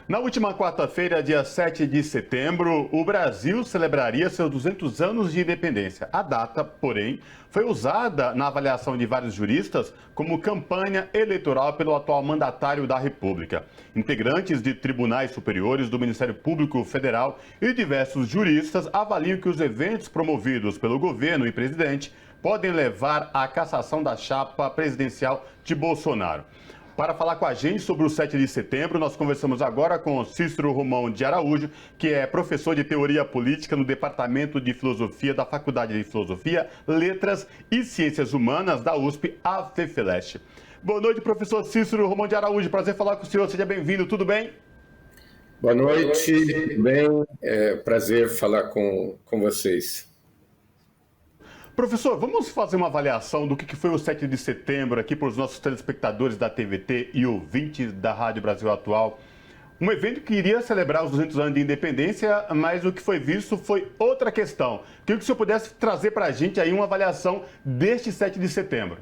Na última quarta-feira, dia 7 de setembro, o Brasil celebraria seus 200 anos de independência. A data, porém, foi usada na avaliação de vários juristas como campanha eleitoral pelo atual mandatário da República. Integrantes de tribunais superiores do Ministério Público Federal e diversos juristas avaliam que os eventos promovidos pelo governo e presidente podem levar à cassação da chapa presidencial de Bolsonaro. Para falar com a gente sobre o 7 de setembro, nós conversamos agora com Cícero Romão de Araújo, que é professor de Teoria Política no Departamento de Filosofia da Faculdade de Filosofia, Letras e Ciências Humanas da USP, AFFLeste. Boa noite, professor Cícero Romão de Araújo. Prazer falar com o senhor. Seja bem-vindo. Tudo bem? Boa noite. Bem, prazer falar com vocês. Professor, vamos fazer uma avaliação do que foi o 7 de setembro aqui para os nossos telespectadores da TVT e ouvintes da Rádio Brasil Atual. Um evento que iria celebrar os 200 anos de independência, mas o que foi visto foi outra questão. Queria que o senhor pudesse trazer para a gente aí uma avaliação deste 7 de setembro.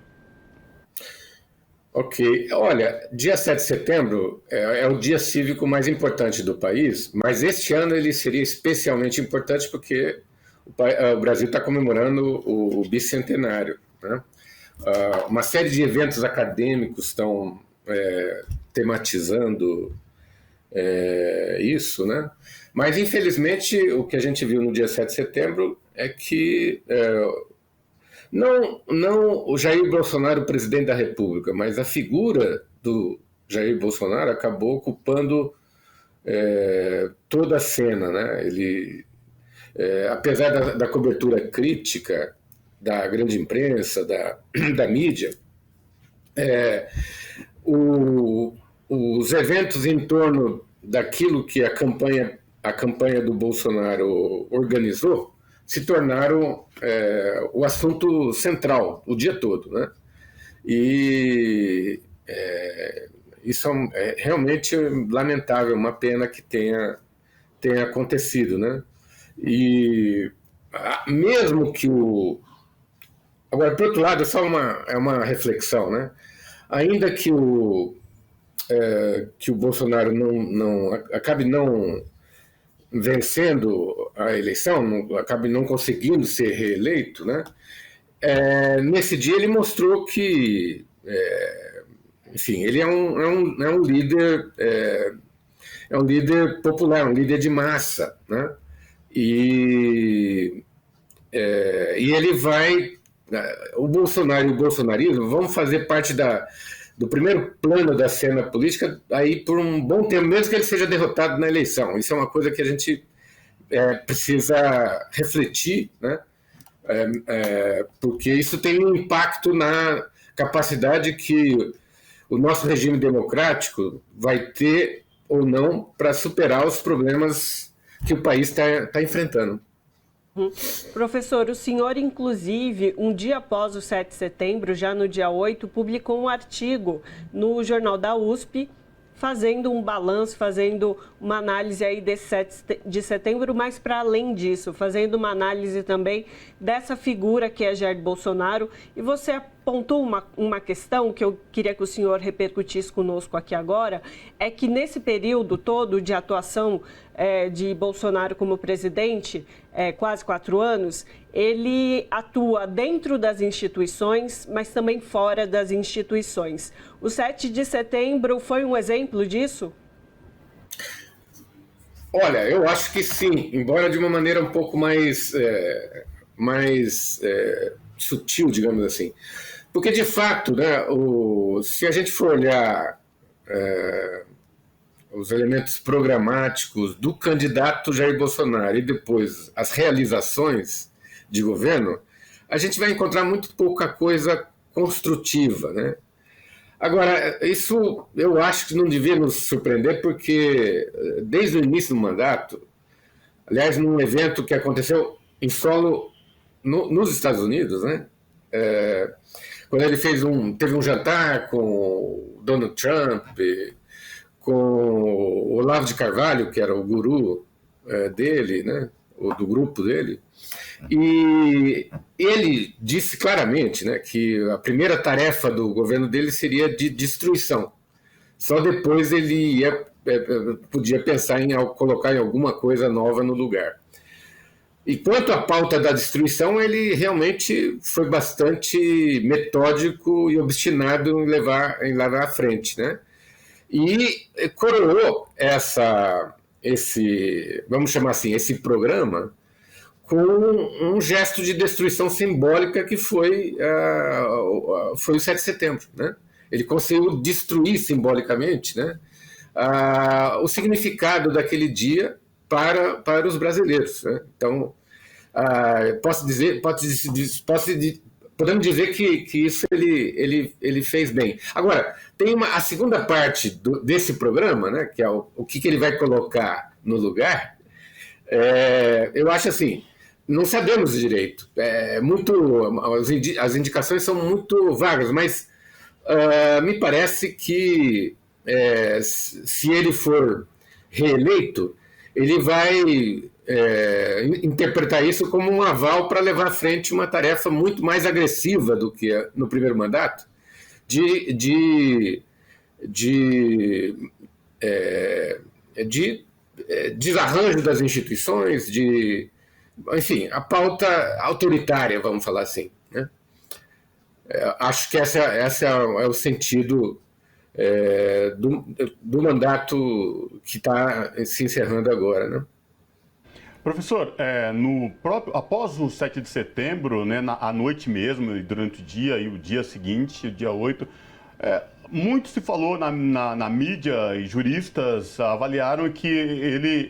Ok. Olha, dia 7 de setembro é o dia cívico mais importante do país, mas este ano ele seria especialmente importante porque o Brasil está comemorando o bicentenário, né? Uma série de eventos acadêmicos estão tematizando isso, né? Mas, infelizmente, o que a gente viu no dia 7 de setembro é que não o Jair Bolsonaro, presidente da República, mas a figura do Jair Bolsonaro acabou ocupando toda a cena, né? Ele... apesar da cobertura crítica da grande imprensa, da mídia, os eventos em torno daquilo que a campanha do Bolsonaro organizou se tornaram o assunto central o dia todo, né? E isso é realmente lamentável, uma pena que tenha acontecido, né? E mesmo que Agora, por outro lado, é só uma reflexão, né? Ainda que o Bolsonaro acabe não vencendo a eleição, acabe não conseguindo ser reeleito, né? Nesse dia ele mostrou que, enfim, ele é um líder, é um líder popular, um líder de massa, né? E ele vai... O Bolsonaro e o bolsonarismo vão fazer parte do primeiro plano da cena política aí por um bom tempo, mesmo que ele seja derrotado na eleição. Isso é uma coisa que a gente precisa refletir, né? Porque isso tem um impacto na capacidade que o nosso regime democrático vai ter ou não para superar os problemas que o país está enfrentando. Professor, o senhor, inclusive, um dia após o 7 de setembro, já no dia 8, publicou um artigo no Jornal da USP, fazendo um balanço, fazendo uma análise aí desse 7 de setembro, mas para além disso, fazendo uma análise também dessa figura que é Jair Bolsonaro. E você apontou uma questão que eu queria que o senhor repercutisse conosco aqui agora, é que nesse período todo de atuação de Bolsonaro como presidente, quase 4 anos, ele atua dentro das instituições, mas também fora das instituições. O 7 de setembro foi um exemplo disso? Olha, eu acho que sim, embora de uma maneira um pouco mais sutil, digamos assim. Porque, de fato, né, se a gente for olhar os elementos programáticos do candidato Jair Bolsonaro e depois as realizações de governo, a gente vai encontrar muito pouca coisa construtiva, né? Agora, isso eu acho que não devia nos surpreender, porque desde o início do mandato, aliás, num evento que aconteceu em solo nos Estados Unidos, né? Quando ele teve um jantar com o Donald Trump, com o Olavo de Carvalho, que era o guru dele, né? Do grupo dele, e ele disse claramente, né, que a primeira tarefa do governo dele seria de destruição. Só depois ele ia podia pensar em colocar em alguma coisa nova no lugar. E quanto à pauta da destruição, ele realmente foi bastante metódico e obstinado em levar à frente, né? E coroou vamos chamar assim, esse programa com um gesto de destruição simbólica que foi o 7 de setembro, né? Ele conseguiu destruir simbolicamente, né, o significado daquele dia para os brasileiros, né? Então, podemos dizer que isso ele fez bem. Agora, tem a segunda parte desse programa, né, que é o que ele vai colocar no lugar. Eu acho assim, não sabemos direito. As indicações são muito vagas, mas me parece que se ele for reeleito, ele vai interpretar isso como um aval para levar à frente uma tarefa muito mais agressiva do que no primeiro mandato, de desarranjo das instituições, enfim, a pauta autoritária, vamos falar assim, né? Acho que esse é o sentido do mandato que está se encerrando agora, né? Professor, após o 7 de setembro, né, à noite mesmo, e durante o dia e o dia seguinte, o dia 8, muito se falou na mídia e juristas avaliaram que ele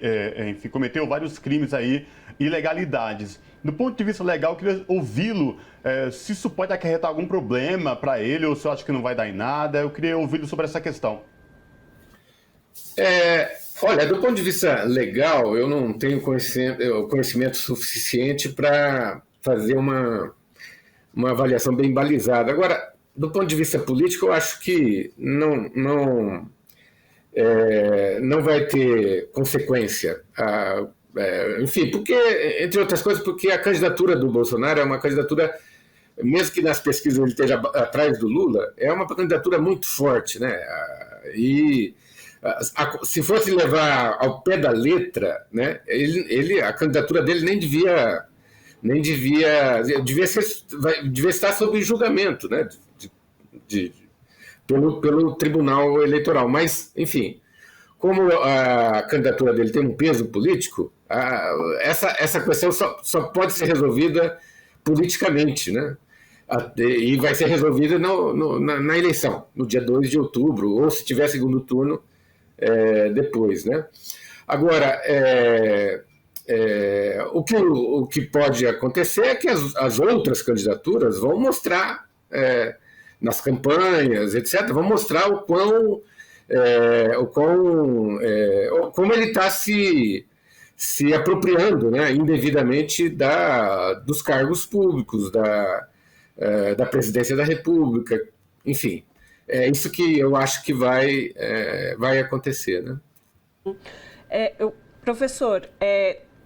enfim, cometeu vários crimes aí, ilegalidades. Do ponto de vista legal, eu queria ouvi-lo, se isso pode acarretar algum problema para ele ou se eu acho que não vai dar em nada. Eu queria ouvi-lo sobre essa questão. Olha, do ponto de vista legal, eu não tenho conhecimento suficiente para fazer uma avaliação bem balizada. Agora, do ponto de vista político, eu acho que não vai ter consequência. Enfim, porque, entre outras coisas, porque a candidatura do Bolsonaro é uma candidatura, mesmo que nas pesquisas ele esteja atrás do Lula, é uma candidatura muito forte, né? E se fosse levar ao pé da letra, né, a candidatura dele devia estar sob julgamento, né, pelo Tribunal Eleitoral. Mas, enfim, como a candidatura dele tem um peso político, essa questão só pode ser resolvida politicamente, né? E vai ser resolvida na eleição, no dia 2 de outubro, ou se tiver segundo turno, depois, né? Agora, o que pode acontecer é que as outras candidaturas vão mostrar, nas campanhas, etc., vão mostrar como ele está se apropriando, né, indevidamente dos cargos públicos, da presidência da República, enfim. É isso que eu acho que vai acontecer, né? Professor,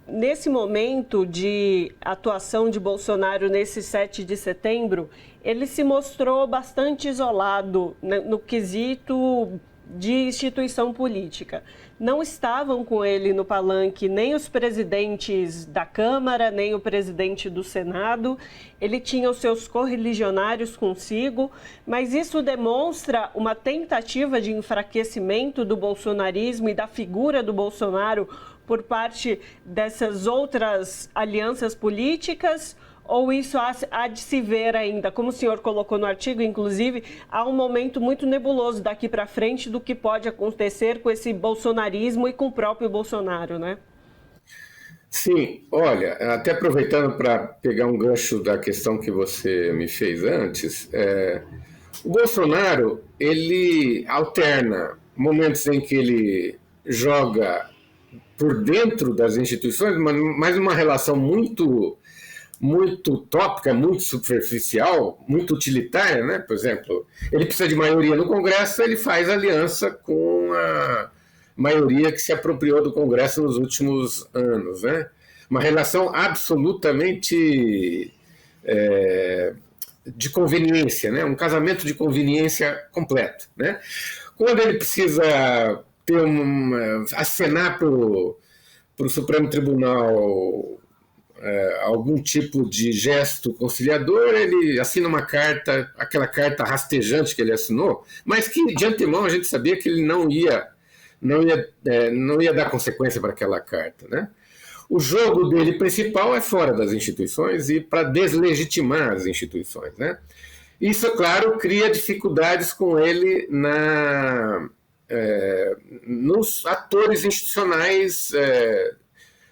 nesse momento de atuação de Bolsonaro nesse 7 de setembro, ele se mostrou bastante isolado, né, no quesito de instituição política. Não estavam com ele no palanque nem os presidentes da Câmara, nem o presidente do Senado. Ele tinha os seus correligionários consigo, mas isso demonstra uma tentativa de enfraquecimento do bolsonarismo e da figura do Bolsonaro por parte dessas outras alianças políticas? Ou isso há de se ver ainda? Como o senhor colocou no artigo, inclusive, há um momento muito nebuloso daqui para frente do que pode acontecer com esse bolsonarismo e com o próprio Bolsonaro, né? Sim, olha, até aproveitando para pegar um gancho da questão que você me fez antes, o Bolsonaro, ele alterna momentos em que ele joga por dentro das instituições, mas uma relação muito utópica, muito superficial, muito utilitária, né? Por exemplo, ele precisa de maioria no Congresso, ele faz aliança com a maioria que se apropriou do Congresso nos últimos anos, né? Uma relação absolutamente de conveniência, né? Um casamento de conveniência completo, né? Quando ele precisa acenar para o Supremo Tribunal algum tipo de gesto conciliador, ele assina uma carta, aquela carta rastejante que ele assinou, mas que de antemão a gente sabia que ele não ia dar consequência para aquela carta, né? O jogo dele principal é fora das instituições e para deslegitimar as instituições, né? Isso, claro, cria dificuldades com ele nos atores institucionais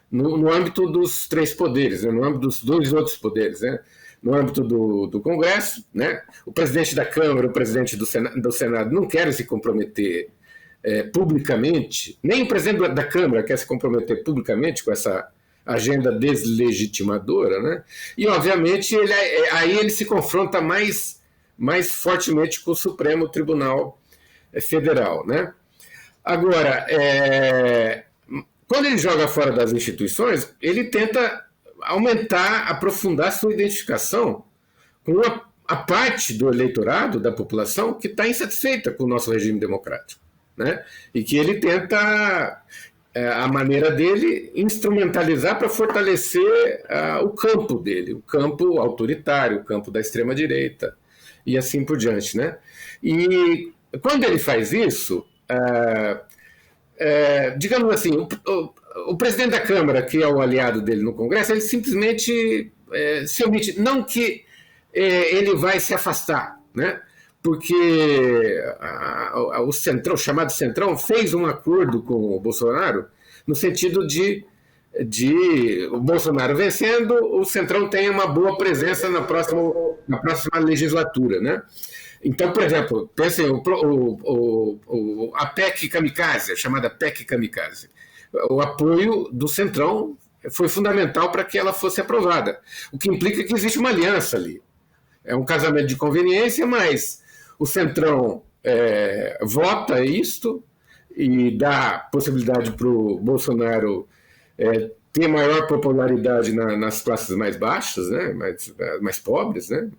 no âmbito dos três poderes, né? No âmbito dos dois outros poderes, né? No âmbito do Congresso, né? O presidente da Câmara, o presidente do Senado não querem se comprometer publicamente, nem o presidente da Câmara quer se comprometer publicamente com essa agenda deslegitimadora, né? E, obviamente, aí ele se confronta mais fortemente com o Supremo Tribunal Federal, né? Agora, quando ele joga fora das instituições, ele tenta aumentar, aprofundar sua identificação com a parte do eleitorado, da população, que está insatisfeita com o nosso regime democrático, né? E que ele tenta, a maneira dele, instrumentalizar para fortalecer o campo dele, o campo autoritário, o campo da extrema-direita, e assim por diante, né? E quando ele faz isso, digamos assim, o presidente da Câmara, que é o aliado dele no Congresso, ele simplesmente se omite. Não que ele vai se afastar, né? Porque o Centrão, o chamado Centrão, fez um acordo com o Bolsonaro no sentido de o Bolsonaro vencendo, o Centrão tenha uma boa presença na próxima legislatura, né? Então, por exemplo, pensem, a PEC Kamikaze, a chamada PEC Kamikaze, o apoio do Centrão foi fundamental para que ela fosse aprovada, o que implica que existe uma aliança ali. É um casamento de conveniência, mas o Centrão vota isto e dá possibilidade para o Bolsonaro ter maior popularidade nas classes mais baixas, né, mais pobres, né?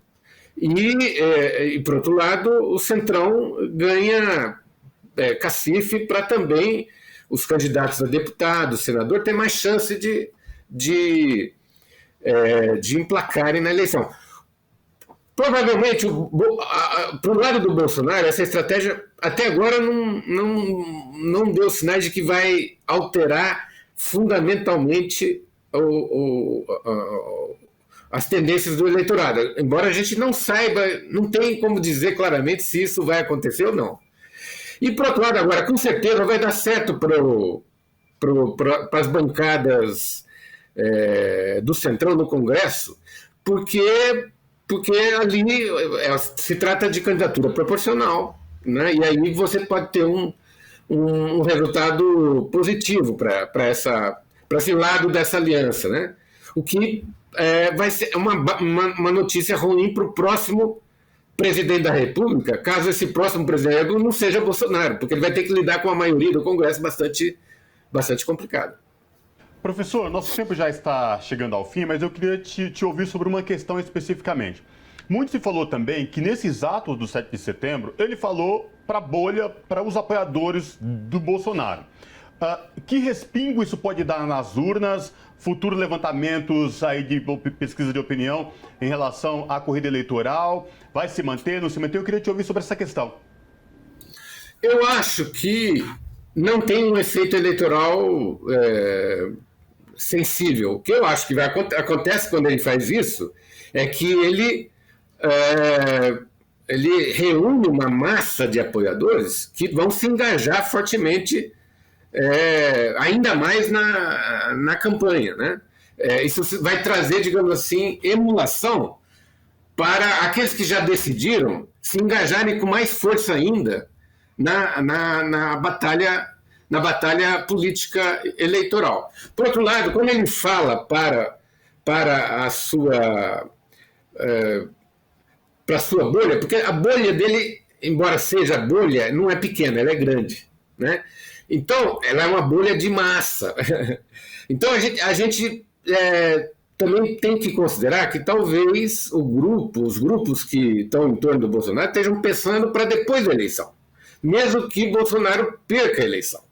E, por outro lado, o Centrão ganha cacife para também os candidatos a deputado, senador, ter mais chance de emplacarem na eleição. Provavelmente, para o lado do Bolsonaro, essa estratégia até agora não deu sinais de que vai alterar fundamentalmente as tendências do eleitorado, embora a gente não saiba, não tem como dizer claramente se isso vai acontecer ou não. E, por outro lado, agora, com certeza vai dar certo para as bancadas do Centrão no Congresso, porque ali se trata de candidatura proporcional, né? E aí você pode ter um resultado positivo para esse lado dessa aliança, né? O que vai ser uma notícia ruim para o próximo presidente da República, caso esse próximo presidente da República não seja Bolsonaro, porque ele vai ter que lidar com a maioria do Congresso bastante complicado. Professor, nosso tempo já está chegando ao fim, mas eu queria te ouvir sobre uma questão especificamente. Muito se falou também que nesses atos do 7 de setembro, ele falou para a bolha, para os apoiadores do Bolsonaro. Que respingo isso pode dar nas urnas, futuros levantamentos aí de pesquisa de opinião em relação à corrida eleitoral? Vai se manter, não se manter? Eu queria te ouvir sobre essa questão. Eu acho que não tem um efeito eleitoral sensível. O que eu acho que acontece quando ele faz isso é que ele reúne uma massa de apoiadores que vão se engajar fortemente ainda mais na campanha, né? Isso vai trazer, digamos assim, emulação para aqueles que já decidiram se engajarem com mais força ainda na batalha política eleitoral. Por outro lado, quando ele fala para a sua bolha, porque a bolha dele, embora seja bolha, não é pequena, ela é grande, né? Então, ela é uma bolha de massa. Então, a gente também tem que considerar que talvez os grupos que estão em torno do Bolsonaro estejam pensando para depois da eleição, mesmo que Bolsonaro perca a eleição.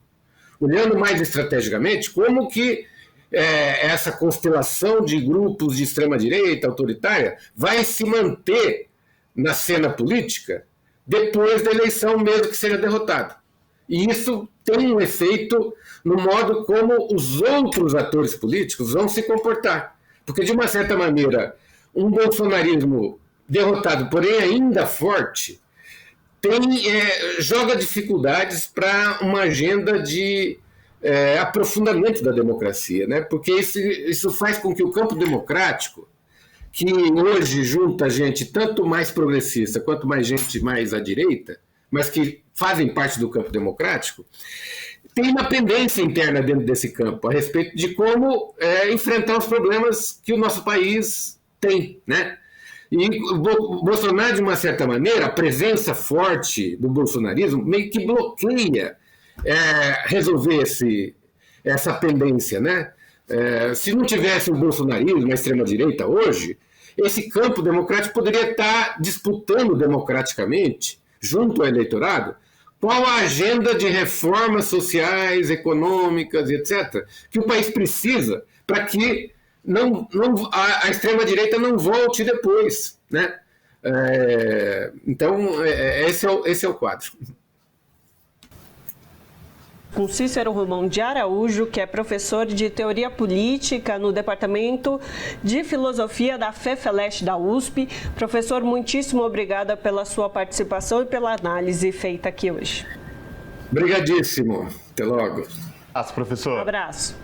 olhando mais estrategicamente como que essa constelação de grupos de extrema-direita autoritária vai se manter na cena política depois da eleição, mesmo que seja derrotado. E isso tem um efeito no modo como os outros atores políticos vão se comportar. Porque, de uma certa maneira, um bolsonarismo derrotado, porém ainda forte, joga dificuldades para uma agenda de aprofundamento da democracia, né? Porque isso faz com que o campo democrático, que hoje junta gente tanto mais progressista quanto mais gente mais à direita, mas que fazem parte do campo democrático, tem uma pendência interna dentro desse campo a respeito de como enfrentar os problemas que o nosso país tem, né? E o Bolsonaro, de uma certa maneira, a presença forte do bolsonarismo meio que bloqueia resolver essa pendência, né? Se não tivesse o bolsonarismo, a extrema-direita hoje, esse campo democrático poderia estar disputando democraticamente, junto ao eleitorado, qual a agenda de reformas sociais, econômicas, etc., que o país precisa para que a extrema-direita não volte depois, né? Então, esse é o quadro. Com Cícero Romão de Araújo, que é professor de Teoria Política no Departamento de Filosofia da FEFELESH da USP. Professor, muitíssimo obrigada pela sua participação e pela análise feita aqui hoje. Obrigadíssimo. Até logo. Professor. Um abraço.